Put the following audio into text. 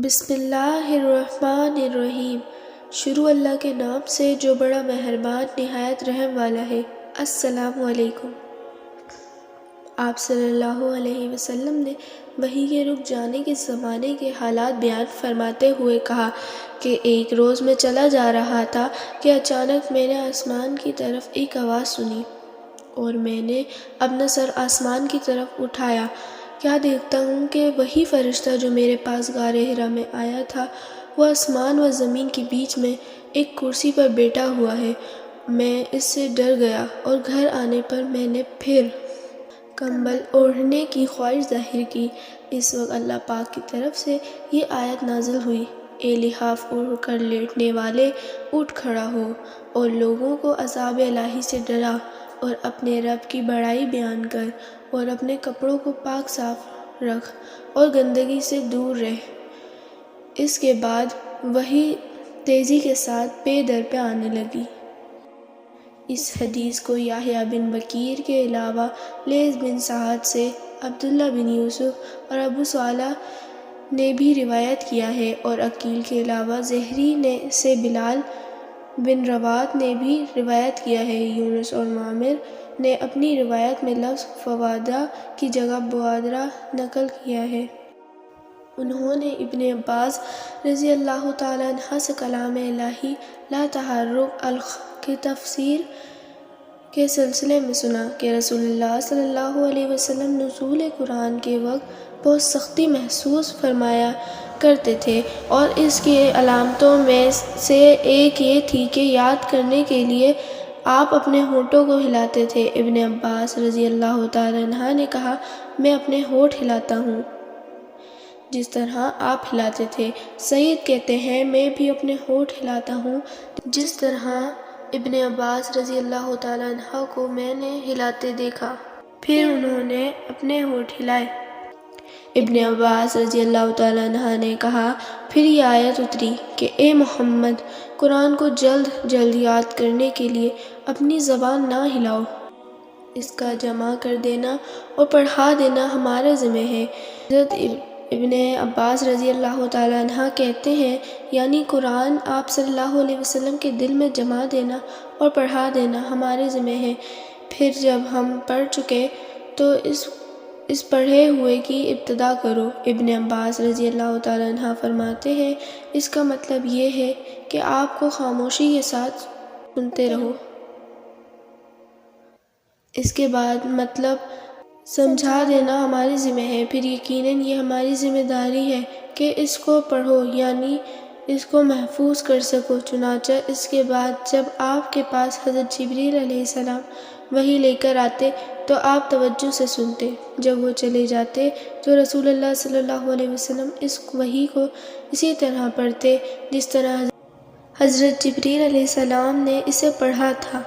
بسم اللہ الرحمن الرحیم۔ شروع اللہ کے نام سے جو بڑا مہربان نہایت رحم والا ہے۔ السلام علیکم۔ آپ صلی اللہ علیہ وسلم نے وحی کے رک جانے کے زمانے کے حالات بیان فرماتے ہوئے کہا کہ ایک روز میں چلا جا رہا تھا کہ اچانک میں نے آسمان کی طرف ایک آواز سنی اور میں نے اپنا سر آسمان کی طرف اٹھایا۔ کیا دیکھتا ہوں کہ وہی فرشتہ جو میرے پاس غار حرا میں آیا تھا وہ آسمان و زمین کے بیچ میں ایک کرسی پر بیٹھا ہوا ہے۔ میں اس سے ڈر گیا اور گھر آنے پر میں نے پھر کمبل اوڑھنے کی خواہش ظاہر کی۔ اس وقت اللہ پاک کی طرف سے یہ آیت نازل ہوئی، اے لحاف اوڑھ کر لیٹنے والے، اٹھ کھڑا ہو اور لوگوں کو عذاب الہی سے ڈرا اور اپنے رب کی بڑائی بیان کر اور اپنے کپڑوں کو پاک صاف رکھ اور گندگی سے دور رہ۔ اس کے بعد وحی تیزی کے ساتھ پے در پہ آنے لگی۔ اس حدیث کو یحییٰ بن بکیر کے علاوہ لیث بن سعد سے، عبداللہ بن یوسف اور ابو صالح نے بھی روایت کیا ہے اور عقیل کے علاوہ زہری سے بلال بن رواد نے بھی روایت کیا ہے۔ یونس اور معمر نے اپنی روایت میں لفظ فوادہ کی جگہ بوادرہ نقل کیا ہے۔ انہوں نے ابن عباس رضی اللہ تعالیٰ عنہ سے کلام الہی لا تحرک کی تفسیر کے سلسلے میں سنا کہ رسول اللہ صلی اللہ علیہ وسلم نزول قرآن کے وقت بہت سختی محسوس فرمایا کرتے تھے اور اس کی علامتوں میں سے ایک یہ تھی کہ یاد کرنے کے لیے آپ اپنے ہونٹوں کو ہلاتے تھے۔ ابن عباس رضی اللہ تعالیٰ عنہ نے کہا، میں اپنے ہونٹ ہلاتا ہوں جس طرح آپ ہلاتے تھے۔ سعید کہتے ہیں، میں بھی اپنے ہونٹ ہلاتا ہوں جس طرح ابن عباس رضی اللہ تعالیٰ عنہ کو میں نے ہلاتے دیکھا۔ پھر انہوں نے اپنے ہونٹ ہلائے۔ ابن عباس رضی اللہ تعالیٰ عنہ نے کہا، پھر یہ آیت اتری کہ اے محمد، قرآن کو جلد جلد یاد کرنے کے لیے اپنی زبان نہ ہلاؤ۔ اس کا جمع کر دینا اور پڑھا دینا ہمارے ذمہ ہے۔ حضرت ابن عباس رضی اللہ تعالیٰ عنہ کہتے ہیں، یعنی قرآن آپ صلی اللہ علیہ وسلم کے دل میں جما دینا اور پڑھا دینا ہمارے ذمہ ہے۔ پھر جب ہم پڑھ چکے تو اس پڑھے ہوئے کی ابتدا کرو۔ ابن عباس رضی اللہ تعالیٰ عنہ فرماتے ہیں، اس کا مطلب یہ ہے کہ آپ کو خاموشی کے ساتھ سنتے رہو۔ اس کے بعد مطلب سمجھا دینا ہماری ذمہ ہے۔ پھر یقیناً یہ ہماری ذمہ داری ہے کہ اس کو پڑھو، یعنی اس کو محفوظ کر سکو۔ چنانچہ اس کے بعد جب آپ کے پاس حضرت جبریل علیہ السلام وحی لے کر آتے تو آپ توجہ سے سنتے۔ جب وہ چلے جاتے تو رسول اللہ صلی اللہ علیہ وسلم اس وحی کو اسی طرح پڑھتے جس طرح حضرت جبریل علیہ السلام نے اسے پڑھا تھا۔